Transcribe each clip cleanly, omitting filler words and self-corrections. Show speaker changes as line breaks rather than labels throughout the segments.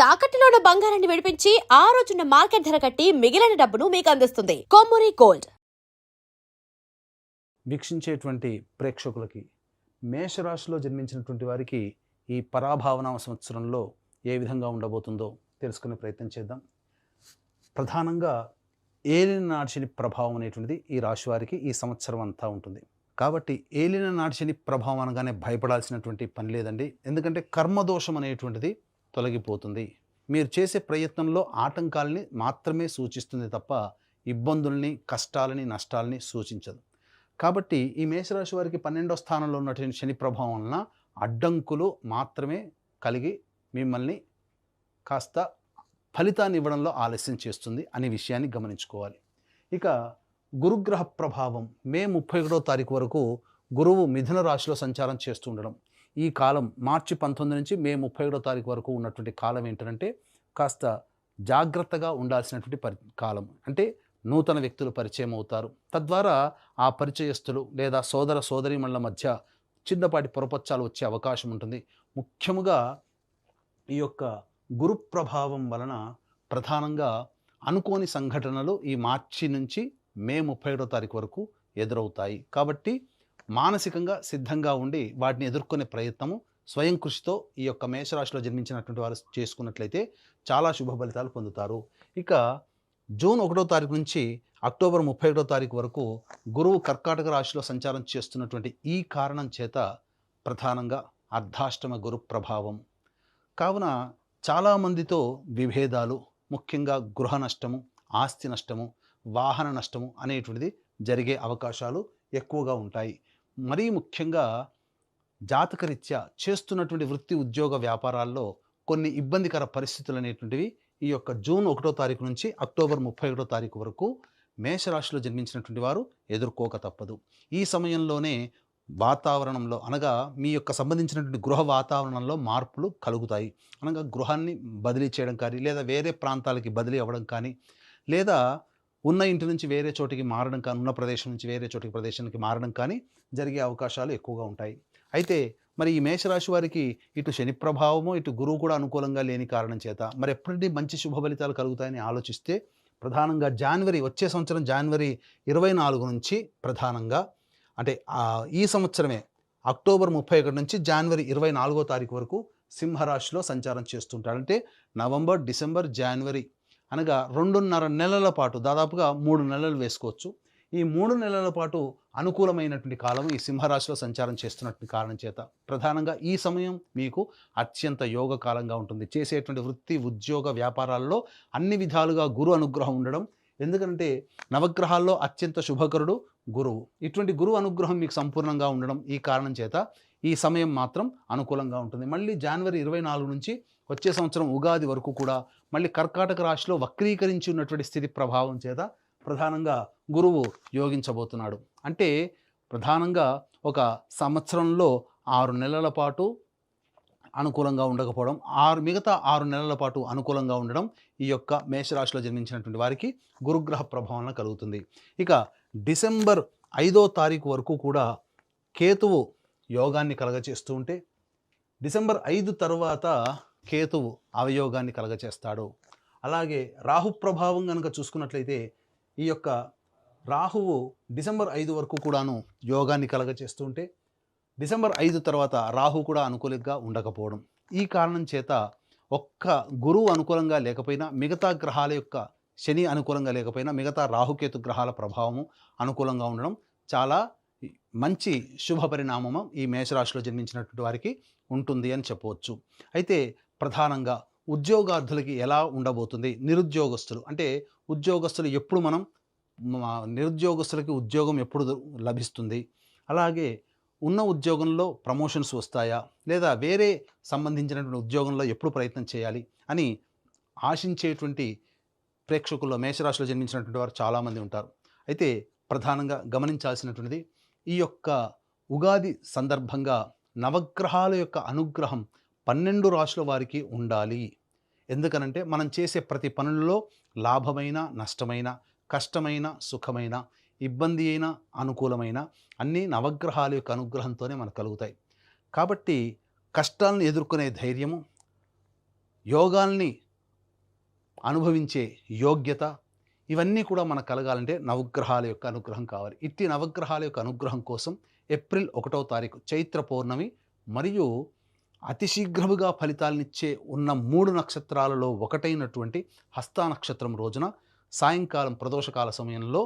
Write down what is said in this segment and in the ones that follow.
తాకట్టులో ఉన్న బంగారాన్ని విడిపించి ఆ రోజున్న మార్కెట్ ధర కట్టి మిగిలిన డబ్బును మీకు అందిస్తుంది కొమ్మూరి గోల్డ్.
వీక్షించేటువంటి ప్రేక్షకులకి మేషరాశిలో జన్మించినటువంటి వారికి ఈ పరాభావన సంవత్సరంలో ఏ విధంగా ఉండబోతుందో తెలుసుకునే ప్రయత్నం చేద్దాం. ప్రధానంగా ఏలిన నాటి శని ప్రభావం అనేటువంటిది ఈ రాశి వారికి ఈ సంవత్సరం అంతా ఉంటుంది. కాబట్టి ఏలిన నాటి శని ప్రభావం అనగానే భయపడాల్సినటువంటి పని లేదండి. ఎందుకంటే కర్మదోషం అనేటువంటిది తొలగిపోతుంది. మీరు చేసే ప్రయత్నంలో ఆటంకాలని మాత్రమే సూచిస్తుంది తప్ప ఇబ్బందుల్ని, కష్టాలని, నష్టాలని సూచించదు. కాబట్టి ఈ మేషరాశి వారికి 12వ స్థానంలో ఉన్నటువంటి శని ప్రభావం వలన అడ్డంకులు మాత్రమే కలిగి మిమ్మల్ని కాస్త ఫలితాన్ని ఇవ్వడంలో ఆలస్యం చేస్తుంది అనే విషయాన్ని గమనించుకోవాలి. ఇక గురుగ్రహ ప్రభావం మే 31వ తారీఖు వరకు గురువు మిథున రాశిలో సంచారం చేస్తూ ఉండడం. ఈ కాలం మార్చి 19 నుంచి మే 31వ తారీఖు వరకు ఉన్నటువంటి కాలం ఏంటంటే కాస్త జాగ్రత్తగా ఉండాల్సినటువంటి కాలం. అంటే నూతన వ్యక్తులు పరిచయం అవుతారు. తద్వారా ఆ పరిచయస్తులు లేదా సోదర సోదరీమణుల మధ్య చిన్నపాటి పొరపచ్చాలు వచ్చే అవకాశం ఉంటుంది. ముఖ్యముగా ఈ యొక్క గురు ప్రభావం వలన ప్రధానంగా అనుకోని సంఘటనలు ఈ మార్చి నుంచి మే 31వ తారీఖు వరకు ఎదురవుతాయి. కాబట్టి మానసికంగా సిద్ధంగా ఉండి వాటిని ఎదుర్కొనే ప్రయత్నము స్వయం కృషితో ఈ యొక్క మేషరాశిలో జన్మించినటువంటి వారు చేసుకున్నట్లయితే చాలా శుభ ఫలితాలు పొందుతారు. ఇక జూన్ 1వ తారీఖు నుంచి అక్టోబర్ 31వ తారీఖు వరకు గురువు కర్కాటక రాశిలో సంచారం చేస్తున్నటువంటి ఈ కారణం చేత ప్రధానంగా అర్ధాష్టమ గురు ప్రభావం కావున చాలామందితో విభేదాలు, ముఖ్యంగా గృహ నష్టము, ఆస్తి నష్టము, వాహన నష్టము అనేటువంటిది జరిగే అవకాశాలు ఎక్కువగా ఉంటాయి. మరీ ముఖ్యంగా జాతకరీత్యా చేస్తున్నటువంటి వృత్తి, ఉద్యోగ, వ్యాపారాల్లో కొన్ని ఇబ్బందికర పరిస్థితులు అనేటువంటివి ఈ యొక్క జూన్ 1వ తారీఖు నుంచి అక్టోబర్ 31వ తారీఖు వరకు మేషరాశిలో జన్మించినటువంటి వారు ఎదుర్కోక తప్పదు. ఈ సమయంలోనే వాతావరణంలో అనగా మీ యొక్క సంబంధించినటువంటి గృహ వాతావరణంలో మార్పులు కలుగుతాయి. అనగా గృహాన్ని బదిలీ చేయడం కానీ, లేదా వేరే ప్రాంతాలకి బదిలీ అవ్వడం కానీ, లేదా ఉన్న ఇంటి నుంచి వేరే చోటికి మారడం కానీ, ఉన్న ప్రదేశం నుంచి వేరే చోటికి ప్రదేశానికి మారడం కానీ జరిగే అవకాశాలు ఎక్కువగా ఉంటాయి. అయితే మరి ఈ మేషరాశి వారికి ఇటు శని ప్రభావము, ఇటు గురువు కూడా అనుకూలంగా లేని కారణం చేత మరి ఎప్పటి మంచి శుభ ఫలితాలు కలుగుతాయని ఆలోచిస్తే ప్రధానంగా వచ్చే సంవత్సరం జనవరి 24 నుంచి ప్రధానంగా అంటే ఈ సంవత్సరమే అక్టోబర్ 31 నుంచి జనవరి 24వ తారీఖు వరకు సింహరాశిలో సంచారం చేస్తుంటాడు. అంటే నవంబర్, డిసెంబర్, జనవరి అనగా 2.5 నెలల పాటు, దాదాపుగా 3 నెలలు వేసుకోవచ్చు. ఈ 3 నెలల పాటు అనుకూలమైనటువంటి కాలం ఈ సింహరాశిలో సంచారం చేస్తున్నటువంటి కారణం చేత ప్రధానంగా ఈ సమయం మీకు అత్యంత యోగ కాలంగా ఉంటుంది. చేసేటువంటి వృత్తి, ఉద్యోగ, వ్యాపారాల్లో అన్ని విధాలుగా గురు అనుగ్రహం ఉండడం. ఎందుకంటే నవగ్రహాల్లో అత్యంత శుభకరుడు గురువు. ఇటువంటి గురువు అనుగ్రహం మీకు సంపూర్ణంగా ఉండడం ఈ కారణం చేత ఈ సమయం మాత్రం అనుకూలంగా ఉంటుంది. మళ్ళీ జనవరి 24 నుంచి వచ్చే సంవత్సరం ఉగాది వరకు కూడా మళ్ళీ కర్కాటక రాశిలో వక్రీకరించి ఉన్నటువంటి స్థితి ప్రభావం చేత ప్రధానంగా గురువు యోగించబోతున్నాడు. అంటే ప్రధానంగా ఒక సంవత్సరంలో 6 నెలల పాటు అనుకూలంగా ఉండకపోవడం, మిగతా 6 నెలల పాటు అనుకూలంగా ఉండడం ఈ యొక్క మేషరాశిలో జన్మించినటువంటి వారికి గురుగ్రహ ప్రభావం కలుగుతుంది. ఇక డిసెంబర్ 5వ తారీఖు వరకు కూడా కేతువు యోగాన్ని కలగచేస్తూ ఉంటే డిసెంబర్ 5 తర్వాత కేతువు అవయోగాన్ని కలగచేస్తాడు. అలాగే రాహు ప్రభావం కనుక చూసుకున్నట్లయితే ఈ యొక్క రాహువు డిసెంబర్ 5 వరకు కూడాను యోగాన్ని కలగచేస్తూ ఉంటే డిసెంబర్ 5 తర్వాత రాహు కూడా అనుకూలంగా ఉండకపోవడం. ఈ కారణం చేత ఒక్క గురువు అనుకూలంగా లేకపోయినా, మిగతా గ్రహాల యొక్క శని అనుకూలంగా లేకపోయినా, మిగతా రాహుకేతు గ్రహాల ప్రభావము అనుకూలంగా ఉండడం చాలా మంచి శుభ పరిణామము ఈ మేషరాశిలో జన్మించినటువంటి వారికి ఉంటుంది అని చెప్పవచ్చు. అయితే ప్రధానంగా ఉద్యోగార్థులకి ఎలా ఉండబోతుంది? నిరుద్యోగస్తులు అంటే ఉద్యోగస్తులు ఎప్పుడు నిరుద్యోగస్తులకి ఉద్యోగం ఎప్పుడు లభిస్తుంది? అలాగే ఉన్న ఉద్యోగంలో ప్రమోషన్స్ వస్తాయా, లేదా వేరే సంబంధించినటువంటి ఉద్యోగంలో ఎప్పుడు ప్రయత్నం చేయాలి అని ఆశించేటువంటి ప్రేక్షకుల్లో మేషరాశిలో జన్మించినటువంటి వారు చాలామంది ఉంటారు. అయితే ప్రధానంగా గమనించాల్సినటువంటిది ఈ యొక్క ఉగాది సందర్భంగా నవగ్రహాల యొక్క అనుగ్రహం 12 రాశుల వారికి ఉండాలి. ఎందుకనంటే మనం చేసే ప్రతి పనుల్లో లాభమైన, నష్టమైన, కష్టమైన, సుఖమైన, ఇబ్బంది అయిన, అనుకూలమైన అన్నీ నవగ్రహాల యొక్క అనుగ్రహంతోనే మనకు కలుగుతాయి. కాబట్టి కష్టాలను ఎదుర్కొనే ధైర్యము, యోగాల్ని అనుభవించే యోగ్యత, ఇవన్నీ కూడా మనకు కలగాలంటే నవగ్రహాల యొక్క అనుగ్రహం కావాలి. ఇట్టి నవగ్రహాల యొక్క అనుగ్రహం కోసం ఏప్రిల్ 1వ తారీఖు చైత్ర పౌర్ణమి మరియు అతి శీఘ్రముగా ఫలితాలనిచ్చే ఉన్న 3 నక్షత్రాలలో ఒకటైనటువంటి హస్త నక్షత్రం రోజున సాయంకాలం ప్రదోషకాల సమయంలో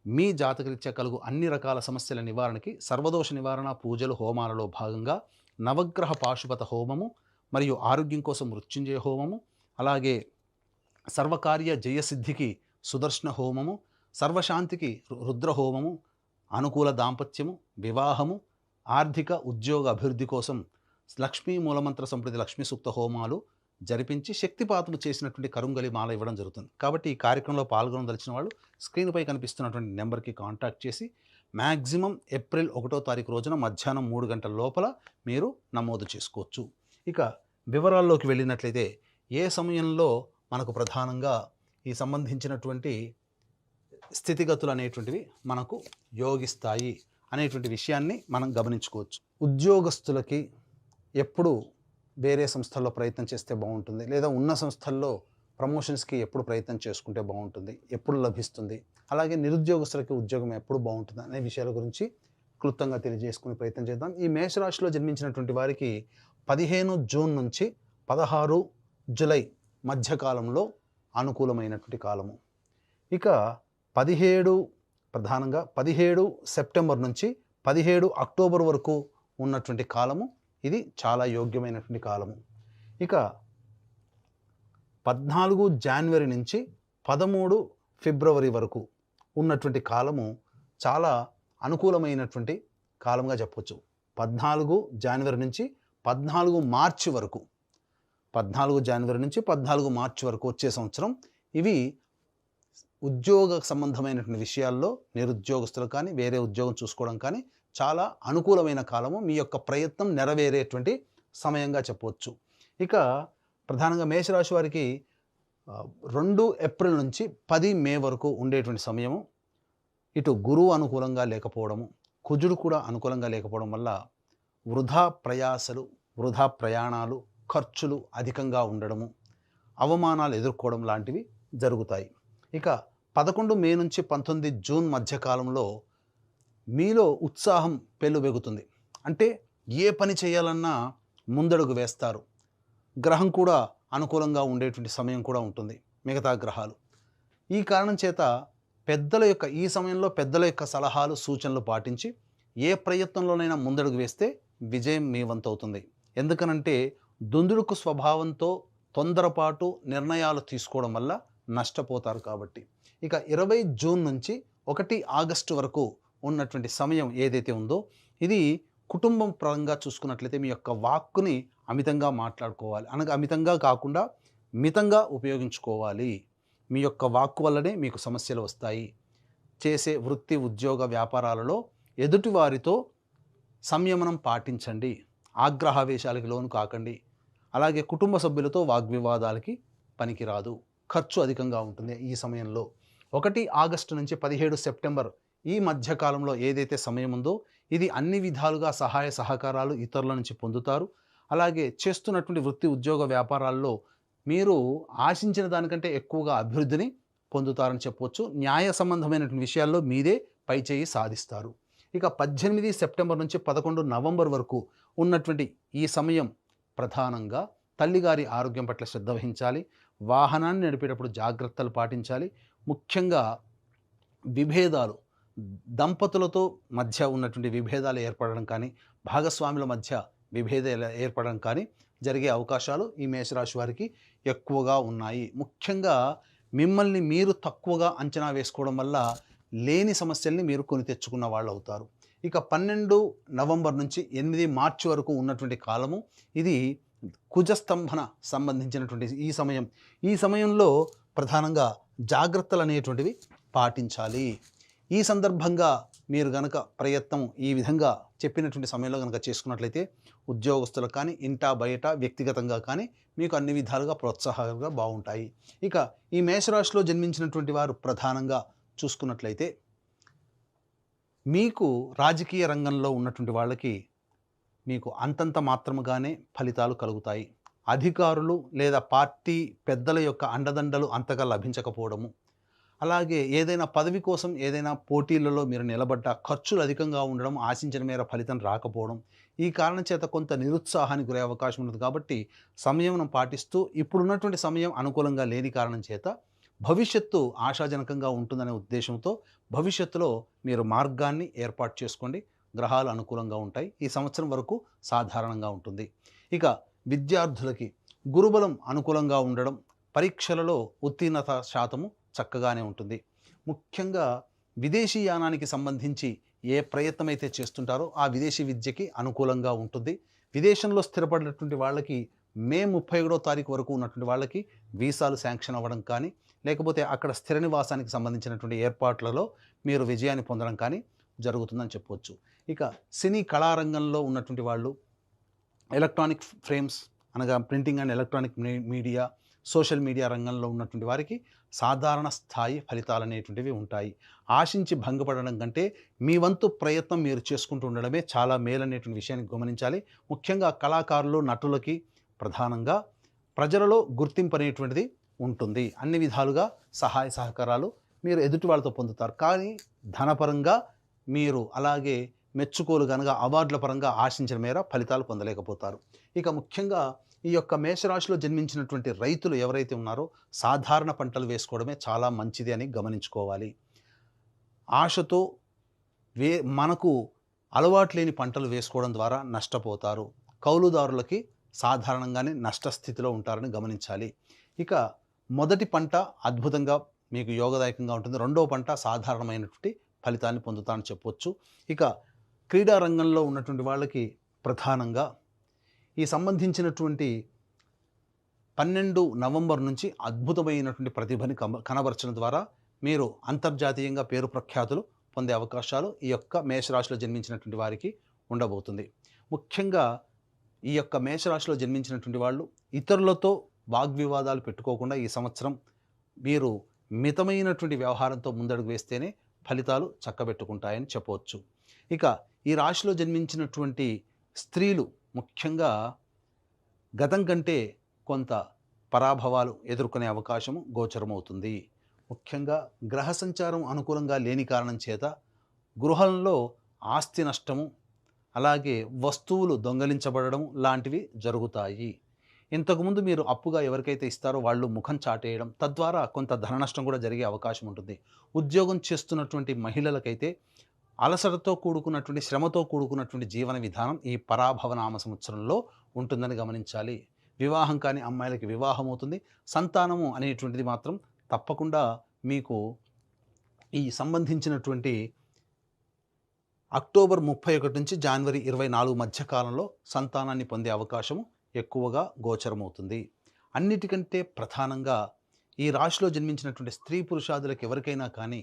మీ జాతకరీత్యా కలుగు అన్ని రకాల సమస్యల నివారణకి సర్వదోష నివారణ పూజలు హోమాలలో భాగంగా నవగ్రహ పాశుపత హోమము మరియు ఆరోగ్యం కోసం మృత్యుంజయ హోమము, అలాగే సర్వకార్య జయసిద్ధికి సుదర్శన హోమము, సర్వశాంతికి రుద్ర హోమము, అనుకూల దాంపత్యము, వివాహము, ఆర్థిక ఉద్యోగ అభివృద్ధి కోసం లక్ష్మీ మూలమంత్ర సంప్రతి లక్ష్మీ సూక్త హోమాలు జరిపించి శక్తిపాతము చేసినటువంటి కరుంగలి మాల ఇవ్వడం జరుగుతుంది. కాబట్టి ఈ కార్యక్రమంలో పాల్గొనదలిచిన వాళ్ళు స్క్రీన్పై కనిపిస్తున్నటువంటి నెంబర్కి కాంటాక్ట్ చేసి మ్యాక్సిమం ఏప్రిల్ 1వ తారీఖు రోజున మధ్యాహ్నం 3 గంటల లోపల మీరు నమోదు చేసుకోవచ్చు. ఇక వివరాల్లోకి వెళ్ళినట్లయితే ఏ సమయంలో మనకు ప్రధానంగా ఈ సంబంధించినటువంటి స్థితిగతులు అనేటువంటివి మనకు యోగిస్తాయి అనేటువంటి విషయాన్ని మనం గమనించుకోవచ్చు. ఉద్యోగస్తులకి ఎప్పుడు వేరే సంస్థల్లో ప్రయత్నం చేస్తే బాగుంటుంది, లేదా ఉన్న సంస్థల్లో ప్రమోషన్స్కి ఎప్పుడు ప్రయత్నం చేసుకుంటే బాగుంటుంది, ఎప్పుడు లభిస్తుంది, అలాగే నిరుద్యోగస్తులకి ఉద్యోగం ఎప్పుడు బాగుంటుంది అనే విషయాల గురించి క్లుప్తంగా తెలియజేసుకునే ప్రయత్నం చేద్దాం. ఈ మేషరాశిలో జన్మించినటువంటి వారికి 15 జూన్ నుంచి 16 జూలై మధ్యకాలంలో అనుకూలమైనటువంటి కాలము. ఇక 17 సెప్టెంబర్ నుంచి 17 అక్టోబర్ వరకు ఉన్నటువంటి కాలము ఇది చాలా యోగ్యమైనటువంటి కాలము. ఇక 14 జనవరి నుంచి 13 ఫిబ్రవరి వరకు ఉన్నటువంటి కాలము చాలా అనుకూలమైనటువంటి కాలంగా చెప్పవచ్చు. 14 జనవరి నుంచి 14 మార్చి వరకు, 14 జనవరి నుంచి 14 మార్చి వరకు వచ్చే సంవత్సరం ఇవి ఉద్యోగ సంబంధమైనటువంటి విషయాల్లో నిరుద్యోగస్తులు కానీ వేరే ఉద్యోగం చూసుకోవడం కానీ చాలా అనుకూలమైన కాలము, మీ యొక్క ప్రయత్నం నెరవేరేటువంటి సమయంగా చెప్పవచ్చు. ఇక ప్రధానంగా మేషరాశి వారికి 2 ఏప్రిల్ నుంచి 10 మే వరకు ఉండేటువంటి సమయము ఇటు గురువు అనుకూలంగా లేకపోవడము, కుజుడు కూడా అనుకూలంగా లేకపోవడం వల్ల వృధా ప్రయాసలు, వృధా ప్రయాణాలు, ఖర్చులు అధికంగా ఉండడము, అవమానాలు ఎదుర్కోవడం లాంటివి జరుగుతాయి. ఇక 11 మే నుంచి 19 జూన్ మధ్యకాలంలో మీలో ఉత్సాహం పెళ్ళుబెగుతుంది. అంటే ఏ పని చేయాలన్నా ముందడుగు వేస్తారు. గ్రహం కూడా అనుకూలంగా ఉండేటువంటి సమయం కూడా ఉంటుంది, మిగతా గ్రహాలు. ఈ కారణం చేత ఈ సమయంలో పెద్దల యొక్క సలహాలు సూచనలు పాటించి ఏ ప్రయత్నంలోనైనా ముందడుగు వేస్తే విజయం మీ వంతవుతుంది. ఎందుకనంటే దుందుడుకు స్వభావంతో తొందరపాటు నిర్ణయాలు తీసుకోవడం వల్ల నష్టపోతారు కాబట్టి. ఇక 20 జూన్ నుంచి 1 ఆగస్టు వరకు ఉన్నటువంటి సమయం ఏదైతే ఉందో ఇది కుటుంబం పరంగా చూసుకున్నట్లయితే మీ యొక్క వాక్కుని అమితంగా మాట్లాడుకోవాలి. అనగా అమితంగా కాకుండా మితంగా ఉపయోగించుకోవాలి. మీ యొక్క వాక్కు వల్లనే మీకు సమస్యలు వస్తాయి. చేసే వృత్తి ఉద్యోగ వ్యాపారాలలో ఎదుటి వారితో సంయమనం పాటించండి. ఆగ్రహావేశాలకి లోను కాకండి. అలాగే కుటుంబ సభ్యులతో వాగ్వివాదాలకి పనికిరాదు. ఖర్చు అధికంగా ఉంటుంది ఈ సమయంలో. 1 ఆగస్టు నుంచి 17 సెప్టెంబర్ ఈ మధ్యకాలంలో ఏదైతే సమయం ఉందో ఇది అన్ని విధాలుగా సహాయ సహకారాలు ఇతరుల నుంచి పొందుతారు. అలాగే చేస్తున్నటువంటి వృత్తి ఉద్యోగ వ్యాపారాల్లో మీరు ఆశించిన దానికంటే ఎక్కువగా అభివృద్ధిని పొందుతారని చెప్పవచ్చు. న్యాయ సంబంధమైనటువంటి విషయాల్లో మీదే పైచేయి సాధిస్తారు. ఇక 18 సెప్టెంబర్ నుంచి 11 నవంబర్ వరకు ఉన్నటువంటి ఈ సమయం ప్రధానంగా తల్లిగారి ఆరోగ్యం పట్ల శ్రద్ధ వహించాలి. వాహనాన్ని నడిపేటప్పుడు జాగ్రత్తలు పాటించాలి. ముఖ్యంగా విభేదాలు, దంపతులతో మధ్య ఉన్నటువంటి విభేదాలు ఏర్పడడం కానీ, భాగస్వాముల మధ్య విభేదాలు ఏర్పడడం కానీ జరిగే అవకాశాలు ఈ మేషరాశి వారికి ఎక్కువగా ఉన్నాయి. ముఖ్యంగా మిమ్మల్ని మీరు తక్కువగా అంచనా వేసుకోవడం వల్ల లేని సమస్యల్ని మీరు కొని తెచ్చుకున్న వాళ్ళు అవుతారు. ఇక 12 నవంబర్ నుంచి 8 మార్చి వరకు ఉన్నటువంటి కాలము ఇది కుజస్తంభన సంబంధించినటువంటి ఈ సమయంలో ప్రధానంగా జాగ్రత్తలు అనేటువంటివి పాటించాలి. ఈ సందర్భంగా మీరు గనక ప్రయత్నం ఈ విధంగా చెప్పినటువంటి సమయంలో కనుక చేసుకున్నట్లయితే ఉద్యోగస్తులకు కానీ ఇంటా బయట వ్యక్తిగతంగా కానీ మీకు అన్ని విధాలుగా ప్రోత్సాహంగా బాగుంటాయి. ఇక ఈ మేషరాశిలో జన్మించినటువంటి వారు ప్రధానంగా చూసుకున్నట్లయితే మీకు రాజకీయ రంగంలో ఉన్నటువంటి వాళ్ళకి మీకు అంతంత మాత్రముగానే ఫలితాలు కలుగుతాయి. అధికారులు లేదా పార్టీ పెద్దల యొక్క అండదండలు అంతగా లభించకపోవడము, అలాగే ఏదైనా పదవి కోసం ఏదైనా పోటీలలో మీరు నిలబడ్డ ఖర్చులు అధికంగా ఉండడం, ఆశించిన మేర ఫలితం రాకపోవడం, ఈ కారణం చేత కొంత నిరుత్సాహానికి గురే అవకాశం ఉంటుంది. కాబట్టి సంయమనం పాటిస్తూ ఇప్పుడున్నటువంటి సమయం అనుకూలంగా లేని కారణం చేత భవిష్యత్తు ఆశాజనకంగా ఉంటుందనే ఉద్దేశంతో భవిష్యత్తులో మీరు మార్గాన్ని ఏర్పాటు చేసుకోండి. గ్రహాలు అనుకూలంగా ఉంటాయి. ఈ సంవత్సరం వరకు సాధారణంగా ఉంటుంది. ఇక విద్యార్థులకి గురుబలం అనుకూలంగా ఉండడం, పరీక్షలలో ఉత్తీర్ణత శాతము చక్కగానే ఉంటుంది. ముఖ్యంగా విదేశీ యానానికి సంబంధించి ఏ ప్రయత్నం అయితే చేస్తుంటారో ఆ విదేశీ విద్యకి అనుకూలంగా ఉంటుంది. విదేశంలో స్థిరపడినటువంటి వాళ్ళకి మే 31వ తారీఖు వరకు ఉన్నటువంటి వాళ్ళకి వీసాలు శాంక్షన్ అవ్వడం కానీ, లేకపోతే అక్కడ స్థిర నివాసానికి సంబంధించినటువంటి ఏర్పాట్లలో మీరు విజయాన్ని పొందడం కానీ జరుగుతుందని చెప్పవచ్చు. ఇక సినీ కళారంగంలో ఉన్నటువంటి వాళ్ళు ఎలక్ట్రానిక్ ఫ్రేమ్స్ అనగా printing and electronic media, social media రంగంలో ఉన్నటువంటి వారికి సాధారణ స్థాయి ఫలితాలు అనేటువంటివి ఉంటాయి. ఆశించి భంగపడడం కంటే మీ వంతు ప్రయత్నం మీరు చేసుకుంటూ ఉండడమే చాలా మేలనేటువంటి విషయాన్ని గమనించాలి. ముఖ్యంగా కళాకారులు, నటులకి ప్రధానంగా ప్రజలలో గుర్తింపు అనేటువంటిది ఉంటుంది. అన్ని విధాలుగా సహాయ సహకారాలు మీరు ఎదుటి వాళ్ళతో పొందుతారు. కానీ ధనపరంగా మీరు అలాగే మెచ్చుకోలు కనుక అవార్డుల పరంగా ఆశించిన మేర ఫలితాలు పొందలేకపోతారు. ఇక ముఖ్యంగా ఈ యొక్క మేషరాశిలో జన్మించినటువంటి రైతులు ఎవరైతే ఉన్నారో సాధారణ పంటలు వేసుకోవడమే చాలా మంచిది అని గమనించుకోవాలి. ఆశతో మనకు అలవాటు లేని పంటలు వేసుకోవడం ద్వారా నష్టపోతారు. కౌలుదారులకి సాధారణంగానే నష్టస్థితిలో ఉంటారని గమనించాలి. ఇక మొదటి పంట అద్భుతంగా మీకు యోగదాయకంగా ఉంటుంది. రెండవ పంట సాధారణమైనటువంటి ఫలితాన్ని పొందుతారని చెప్పవచ్చు. ఇక క్రీడా రంగంలో ఉన్నటువంటి వాళ్ళకి ప్రధానంగా ఈ సంబంధించినటువంటి 12 నవంబర్ నుంచి అద్భుతమైనటువంటి ప్రతిభని కనబరచడం ద్వారా మీరు అంతర్జాతీయంగా పేరు ప్రఖ్యాతులు పొందే అవకాశాలు ఈ యొక్క మేషరాశిలో జన్మించినటువంటి వారికి ఉండబోతుంది. ముఖ్యంగా ఈ యొక్క మేషరాశిలో జన్మించినటువంటి వాళ్ళు ఇతరులతో వాగ్వివాదాలు పెట్టుకోకుండా ఈ సంవత్సరం మీరు మితమైనటువంటి వ్యవహారంతో ముందడుగు వేస్తేనే ఫలితాలు చక్కబెట్టుకుంటాయని చెప్పవచ్చు. ఇక ఈ రాశిలో జన్మించినటువంటి స్త్రీలు ముఖ్యంగా గతం కంటే కొంత పరాభవాలు ఎదుర్కొనే అవకాశము గోచరమవుతుంది. ముఖ్యంగా గ్రహ సంచారం అనుకూలంగా లేని కారణం చేత గృహంలో ఆస్తి నష్టము, అలాగే వస్తువులు దొంగలించబడడం లాంటివి జరుగుతాయి. ఇంతకుముందు మీరు అప్పుగా ఎవరికైతే ఇస్తారో వాళ్ళు ముఖం చాటేయడం, తద్వారా కొంత ధన నష్టం కూడా జరిగే అవకాశం ఉంటుంది. ఉద్యోగం చేస్తున్నటువంటి మహిళలకైతే అలసటతో కూడుకున్నటువంటి, శ్రమతో కూడుకున్నటువంటి జీవన విధానం ఈ పరాభవ నామ సంవత్సరంలో ఉంటుందని గమనించాలి. వివాహం కాని అమ్మాయిలకి వివాహం అవుతుంది. సంతానము అనేటువంటిది మాత్రం తప్పకుండా మీకు ఈ సంబంధించినటువంటి అక్టోబర్ 31 నుంచి జనవరి 24 మధ్య కాలంలో సంతానాన్ని పొందే అవకాశము ఎక్కువగా గోచరమవుతుంది. అన్నిటికంటే ప్రధానంగా ఈ రాశిలో జన్మించినటువంటి స్త్రీ పురుషాదులకు ఎవరికైనా కానీ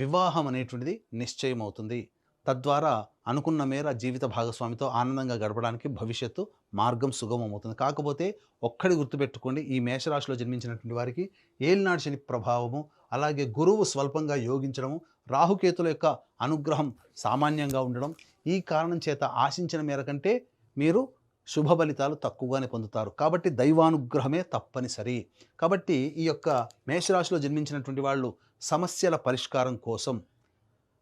వివాహం అనేటువంటిది నిశ్చయం అవుతుంది. తద్వారా అనుకున్న మేర జీవిత భాగస్వామితో ఆనందంగా గడపడానికి భవిష్యత్తు మార్గం సుగమమవుతుంది. కాకపోతే ఒక్కడి గుర్తుపెట్టుకోండి, ఈ మేషరాశిలో జన్మించినటువంటి వారికి ఏలినాటి శని ప్రభావము, అలాగే గురువు స్వల్పంగా యోగించడము, రాహుకేతుల యొక్క అనుగ్రహం సామాన్యంగా ఉండడం, ఈ కారణం చేత ఆశించిన మేర కంటే మీరు శుభ ఫలితాలు తక్కువగానే పొందుతారు. కాబట్టి దైవానుగ్రహమే తప్పనిసరి. కాబట్టి ఈ యొక్క మేషరాశిలో జన్మించినటువంటి వాళ్ళు సమస్యల పరిష్కారం కోసం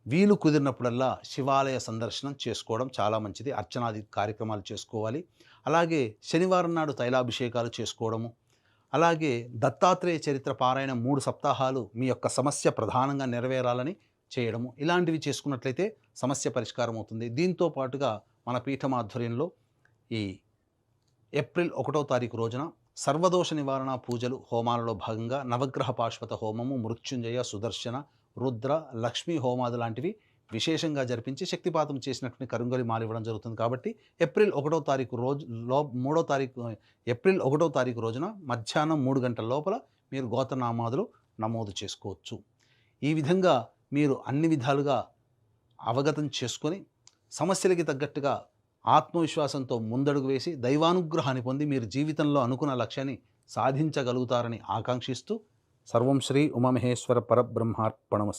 వీలు కుదిరినప్పుడల్లా శివాలయ సందర్శనం చేసుకోవడం చాలా మంచిది. అర్చనాది కార్యక్రమాలు చేసుకోవాలి. అలాగే శనివారం నాడు తైలాభిషేకాలు చేసుకోవడము, అలాగే దత్తాత్రేయ చరిత్ర పారాయణ 3 సప్తాహాలు మీ యొక్క సమస్య ప్రధానంగా నెరవేరాలని చేయడము, ఇలాంటివి చేసుకున్నట్లయితే సమస్య పరిష్కారం అవుతుంది. దీంతో పాటుగా మన పీఠం ఆధ్వర్యంలో ఈ ఏప్రిల్ 1వ తారీఖు రోజున సర్వదోష నివారణ పూజలు హోమాలలో భాగంగా నవగ్రహ పాశ్వత హోమము, మృత్యుంజయ, సుదర్శన, రుద్ర, లక్ష్మీ హోమాలు లాంటివి విశేషంగా జరిపించి శక్తిపాతం చేసినటువంటి కరుంగలి మాల ఇవ్వడం జరుగుతుంది. కాబట్టి ఏప్రిల్ 1వ తారీఖు రోజున మధ్యాహ్నం 3 గంటల లోపల మీరు గోత్రనామాదులు నమోదు చేసుకోవచ్చు. ఈ విధంగా మీరు అన్ని విధాలుగా అవగతం చేసుకొని సమస్యలకి తగ్గట్టుగా ఆత్మవిశ్వాసంతో ముందడుగు వేసి దైవానుగ్రహాన్ని పొంది మీరు జీవితంలో అనుకున్న లక్ష్యాన్ని సాధించగలుగుతారని ఆకాంక్షిస్తూ సర్వం శ్రీ ఉమామహేశ్వర పరబ్రహ్మార్పణమస్తు.